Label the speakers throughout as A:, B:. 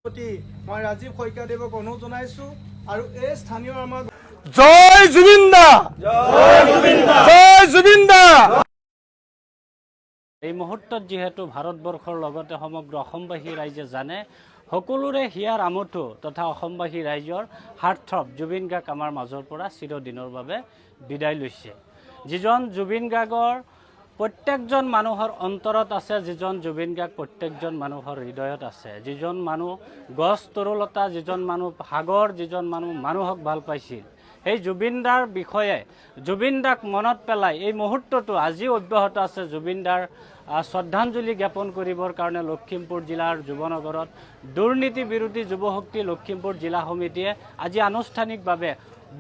A: প্ৰতি মই ৰাজীৱ শইকীয়াদেৱক অনুৰোধ জনাইছো আৰু এই স্থানীয় আমাৰ
B: জয় জুবিন দা, জয় জুবিন দা।
C: এই মুহূৰ্তত যেহেতু ভাৰতবৰ্ষৰ লগতে সমগ্ৰ অসমবাসী ৰাইজে জানে সকলোৰে হিয়াৰ আমঠু তথা অসমবাসী ৰাইজৰ হাৰ্টথ্ৰব জুবিন গাৰ্গ আমাৰ মাজৰ পৰা চিৰদিনৰ বাবে বিদায় লৈছে। যিজন জুবিন গাৰ্গৰ প্ৰত্যেকজন মানুহৰ অন্তৰত আছে, যিজন জুবিন গাৰ্গ প্ৰত্যেকজন মানুহৰ হৃদয়ত আছে, যিজন মানুহ গছ তৰুলতা, যিজন মানুহ সাগৰ, যিজন মানুহ মানুহক ভাল পাইছিল, সেই জুবিন দাৰ বিষয়ে জুবিন দাক মনত পেলাই এই মুহূৰ্তটো আজিও অব্যাহত আছে। জুবিন দাৰ শ্ৰদ্ধাঞ্জলি জ্ঞাপন কৰিবৰ কাৰণে লখিমপুৰ জিলাৰ যুৱনগৰত দুৰ্নীতি বিৰোধী যুৱশক্তি লখিমপুৰ জিলা সমিতিয়ে আজি আনুষ্ঠানিকভাৱে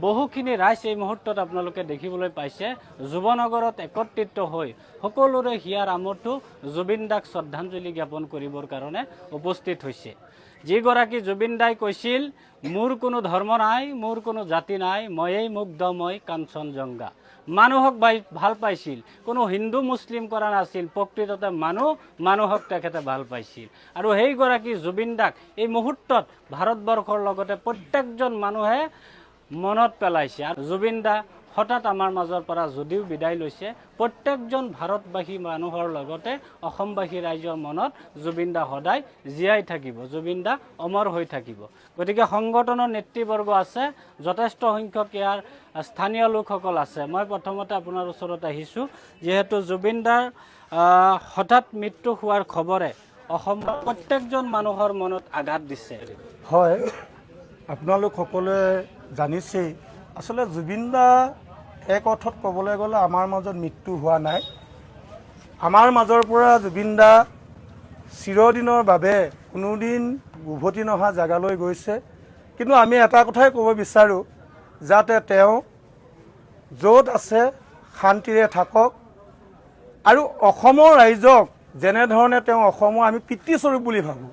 C: বহুখিনি ৰাইজ এই মুহূৰ্তত আপোনালোকে দেখিবলৈ পাইছে যুৱনগৰত একত্ৰিত হৈ সকলোৰে হিয়াৰ আমঠু জুবিন দাক শ্ৰদ্ধাঞ্জলি জ্ঞাপন কৰিবৰ কাৰণে উপস্থিত হৈছে। যিগৰাকী জুবিন দাই কৈছিল, মোৰ কোনো ধৰ্ম নাই, মোৰ কোনো জাতি নাই, ময়েই মুগ্ধ, মই কাঞ্চনজংঘা। মানুহক ভাল পাইছিল, কোনো হিন্দু মুছলিম কৰা নাছিল, প্ৰকৃততে মানুহক তেখেতে ভাল পাইছিল। আৰু সেইগৰাকী জুবিন দাক এই মুহূৰ্তত ভাৰতবৰ্ষৰ লগতে প্ৰত্যেকজন মানুহে মনত পেলাইছে। আৰু জুবিন দা হঠাৎ আমাৰ মাজৰ পৰা যদিও বিদায় লৈছে, প্ৰত্যেকজন ভাৰতবাসী মানুহৰ লগতে অসমবাসী ৰাইজৰ মনত জুবিন দা সদায় জীয়াই থাকিব, জুবিন দা অমৰ হৈ থাকিব। গতিকে সংগঠনৰ নেতৃবৰ্গ আছে, যথেষ্ট সংখ্যক ইয়াৰ স্থানীয় লোকসকল আছে। মই প্ৰথমতে আপোনাৰ ওচৰত আহিছোঁ, যিহেতু জুবিন দাৰ হঠাৎ মৃত্যু হোৱাৰ খবৰে অসমৰ প্ৰত্যেকজন মানুহৰ মনত আঘাত দিছে।
B: হয়, আপোনালোক সকলোৱে জানিছেই, আচলতে জুবিন দা এক অৰ্থত ক'বলৈ গ'লে আমাৰ মাজত মৃত্যু হোৱা নাই। আমাৰ মাজৰ পৰা জুবিন দা চিৰদিনৰ বাবে কোনোদিন উভতি নহা জেগালৈ গৈছে। কিন্তু আমি এটা কথাই ক'ব বিচাৰোঁ, যাতে তেওঁ য'ত আছে শান্তিৰে থাকক আৰু অসমৰ ৰাইজক যেনেধৰণে তেওঁ অসমৰ আমি পিতৃস্বৰূপ বুলি ভাবোঁ,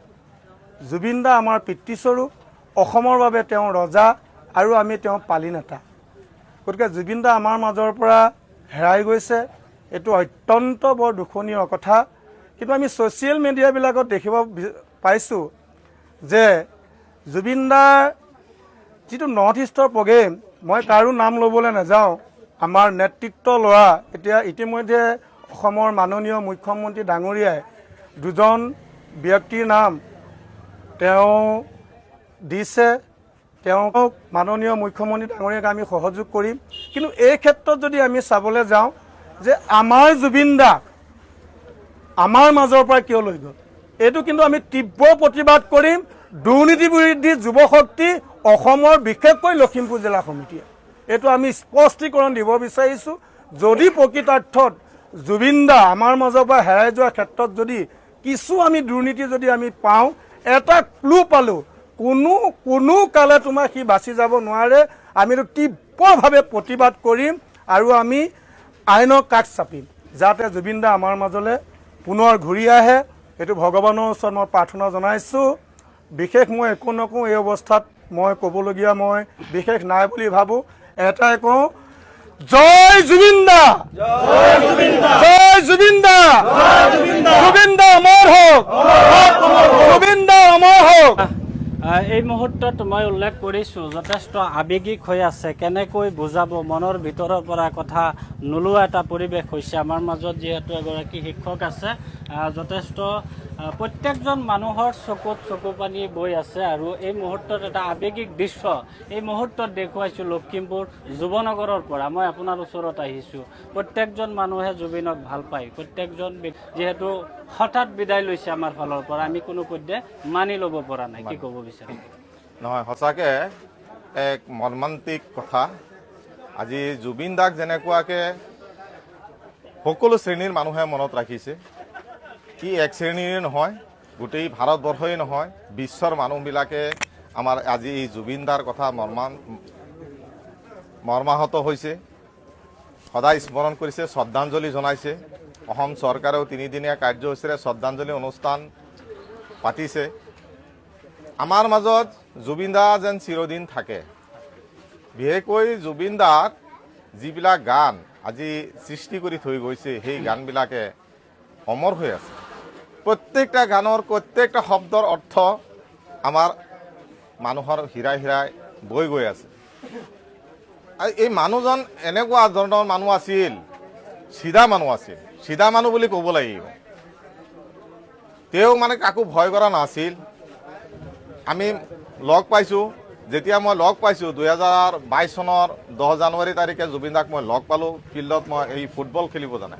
B: জুবিন দা আমাৰ পিতৃস্বৰূপ, অসমৰ বাবে তেওঁ ৰজা আৰু আমি তেওঁ পালি নেতা। গতিকে জুবিন দা আমাৰ মাজৰ পৰা হেৰাই গৈছে, এইটো অত্যন্ত বৰ দুখনীয় কথা। কিন্তু আমি ছ'চিয়েল মিডিয়াবিলাকত দেখিব পাইছোঁ যে জুবিন দাৰ যিটো নৰ্থ ইষ্টৰ প্ৰগ্ৰেম, মই কাৰো নাম ল'বলৈ নাযাওঁ, আমাৰ নেতৃত্ব লোৱা এতিয়া ইতিমধ্যে অসমৰ মাননীয় মুখ্যমন্ত্ৰী ডাঙৰীয়াই দুজন ব্যক্তিৰ নাম তেওঁ দিছে। তেওঁক মাননীয় মুখ্যমন্ত্ৰী ডাঙৰীয়াক আমি সহযোগ কৰিম। কিন্তু এই ক্ষেত্ৰত যদি আমি চাবলৈ যাওঁ যে আমাৰ জুবিন দাক আমাৰ মাজৰ পৰা কিয় লৈ গ'ল, এইটো কিন্তু আমি তীব্ৰ প্ৰতিবাদ কৰিম। দুৰ্নীতি বিৰোধী যুৱশক্তি অসমৰ বিশেষকৈ লখিমপুৰ জিলা সমিতিয়ে এইটো আমি স্পষ্টীকৰণ দিব বিচাৰিছোঁ। যদি প্ৰকৃতাৰ্থত জুবিন দা আমাৰ মাজৰ পৰা হেৰাই যোৱাৰ ক্ষেত্ৰত যদি কিছু আমি দুৰ্নীতি যদি আমি পাওঁ, এটা ক্লু পালোঁ, কোনো কালে তোমাৰ সি বাচি যাব নোৱাৰে। আমি এইটো তীব্ৰভাৱে প্ৰতিবাদ কৰিম আৰু আমি আইনৰ কাষ চাপিম, যাতে জুবিন দা আমাৰ মাজলৈ পুনৰ ঘূৰি আহে। এইটো ভগৱানৰ ওচৰত মই প্ৰাৰ্থনা জনাইছোঁ। বিশেষ মই একো নকওঁ, এই অৱস্থাত মই ক'বলগীয়া মই বিশেষ নাই বুলি ভাবোঁ। এটাই কওঁ, জয় জুবিন দা, জয় জুবিন দা, জুবিন দা অমৰ হওক, জুবিন দা অমৰ হওক।
C: এই মুহূৰ্তত মই উল্লেখ কৰিছোঁ, যথেষ্ট আৱেগিক হৈ আছে, কেনেকৈ বুজাব, মনৰ ভিতৰৰ পৰা কথা নোলোৱা এটা পৰিৱেশ হৈছে। আমাৰ মাজত যিহেতু এগৰাকী শিক্ষক আছে, যথেষ্ট প্ৰত্যেকজন মানুহৰ চকুত চকু পানী বৈ আছে। আৰু এই মুহূৰ্তত এটা আৱেগিক দৃশ্য এই মুহূৰ্তত দেখুৱাইছোঁ লখিমপুৰ যুৱনগৰৰ পৰা। মই আপোনাৰ ওচৰত আহিছোঁ, প্ৰত্যেকজন মানুহে জুবিনক ভাল পায়, প্ৰত্যেকজন যিহেতু হঠাৎ বিদায় লৈছে আমাৰ ফালৰ পৰা, আমি কোনো পধ্যে মানি ল'ব পৰা নাই। কি ক'ব বিচাৰে?
D: নহয়, সঁচাকৈ এক মৰ্মান্তিক কথা। আজি জুবিন দাক যেনেকুৱাকৈ সকলো শ্ৰেণীৰ মানুহে মনত ৰাখিছে, কি এক শ্ৰেণীৰে নহয়, গোটেই ভাৰতবৰ্ষই নহয়, বিশ্বৰ মানুহবিলাকে আমাৰ আজি এই জুবিন দাৰ কথা মৰ্মাহত হৈছে, সদায় স্মৰণ কৰিছে, শ্ৰদ্ধাঞ্জলি জনাইছে। অসম চৰকাৰেও তিনিদিনীয়া কাৰ্যসূচীৰে শ্ৰদ্ধাঞ্জলি অনুষ্ঠান পাতিছে। আমাৰ মাজত জুবিন দা যেন চিৰদিন থাকে। বিশেষকৈ জুবিন দাৰ যিবিলাক গান আজি সৃষ্টি কৰি থৈ গৈছে, সেই গানবিলাকে অমৰ হৈ আছে। প্ৰত্যেকটা গানৰ প্ৰত্যেকটা শব্দৰ অৰ্থ আমাৰ মানুহৰ হীৰাই হীৰাই বৈ গৈ আছে। আৰু এই মানুহজন এনেকুৱা ধৰণৰ মানুহ আছিল, চিধা মানুহ আছিল, চিধা মানুহ বুলি ক'ব লাগিব। তেওঁ মানে কাকো ভয় কৰা নাছিল। আমি লগ পাইছোঁ, যেতিয়া মই লগ পাইছোঁ 2022 চনৰ 10 জানুৱাৰী তাৰিখে জুবিন দাক মই লগ পালোঁ ফিল্ডত। মই এই ফুটবল খেলিব জানে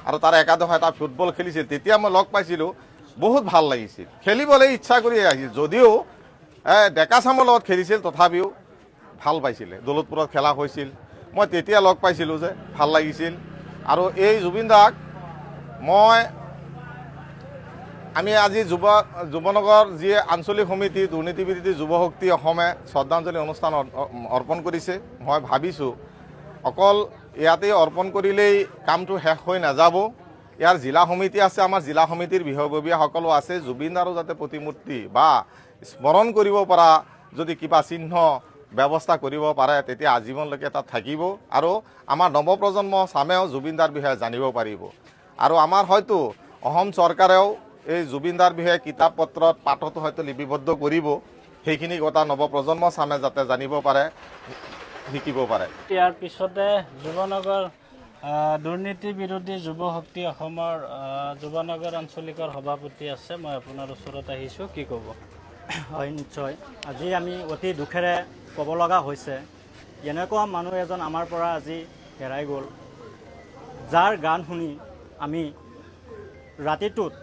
D: আৰু তাৰ একাদশ এটা ফুটবল খেলিছিল। তেতিয়া মই লগ পাইছিলোঁ, বহুত ভাল লাগিছিল, খেলিবলৈ ইচ্ছা কৰি আহিছিল। যদিও ডেকা চামৰ লগত খেলিছিল তথাপিও ভাল পাইছিলে। দৌলতপুৰত খেলা হৈছিল, মই তেতিয়া লগ পাইছিলোঁ যে ভাল লাগিছিল। আৰু এই জুবিন দাক আমি আজি যুৱনগৰ যি আঞ্চলিক সমিতি দুৰ্নীতি বিৰোধী যুৱ শক্তি অসমে শ্ৰদ্ধাঞ্জলি অনুষ্ঠান অৰ্পণ কৰিছে। মই ভাবিছোঁ অকল ইয়াতে অৰ্পণ কৰিলেই কামটো শেষ হৈ নাযাব। ইয়াৰ জিলা সমিতি আছে, আমাৰ জিলা সমিতিৰ বিষয়ববীয়াসকলো আছে। জুবিনদাৰো যাতে প্ৰতিমূৰ্তি বা স্মৰণ কৰিব পৰা যদি কিবা চিহ্ন ব্যৱস্থা কৰিব পাৰে তেতিয়া আজীৱনলৈকে তাত থাকিব আৰু আমাৰ নৱপ্ৰজন্ম চামেও জুবিনদাৰ বিষয়ে জানিব পাৰিব। আৰু আমাৰ হয়তো অসম চৰকাৰেও এই জুবিনদাৰ বিষয়ে কিতাপ পত্ৰত পাঠতো হয়তো লিপিবদ্ধ কৰিব। সেইখিনি কথা নৱপ্ৰজন্ম চামে যাতে জানিব পাৰে, শিকিব পাৰে।
C: ইয়াৰ পিছতে যুৱনগৰ দুৰ্নীতি বিৰোধী যুৱ শক্তি অসমৰ যুৱনগৰ আঞ্চলিকৰ সভাপতি আছে। মই আপোনাৰ ওচৰত আহিছোঁ, কি ক'ব?
E: হয়, নিশ্চয়। আজি আমি অতি দুখেৰে ক'ব লগা হৈছে, এনেকুৱা মানুহ এজন আমাৰ পৰা আজি হেৰাই গ'ল, যাৰ গান শুনি আমি ৰাতিটোত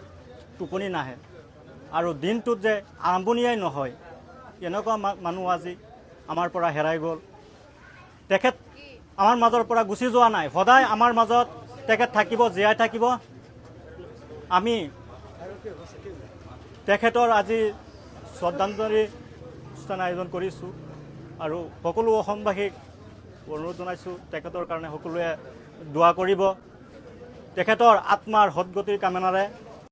E: টোপনি নাহে আৰু দিনটোত যে আৰম্ভণিয়াই নহয়, এনেকুৱা মানুহ আজি আমাৰ পৰা হেৰাই গ'ল। তেখেত আমাৰ মাজৰ পৰা গুচি যোৱা নাই, সদায় আমাৰ মাজত তেখেত থাকিব, জীয়াই থাকিব। আমি তেখেতৰ আজি শ্ৰদ্ধাঞ্জলি অনুষ্ঠান আয়োজন কৰিছোঁ আৰু সকলো অসমবাসীক অনুৰোধ জনাইছোঁ তেখেতৰ কাৰণে সকলোৱে দোৱা কৰিব। তেখেতৰ আত্মাৰ সদগতিৰ কামনাৰে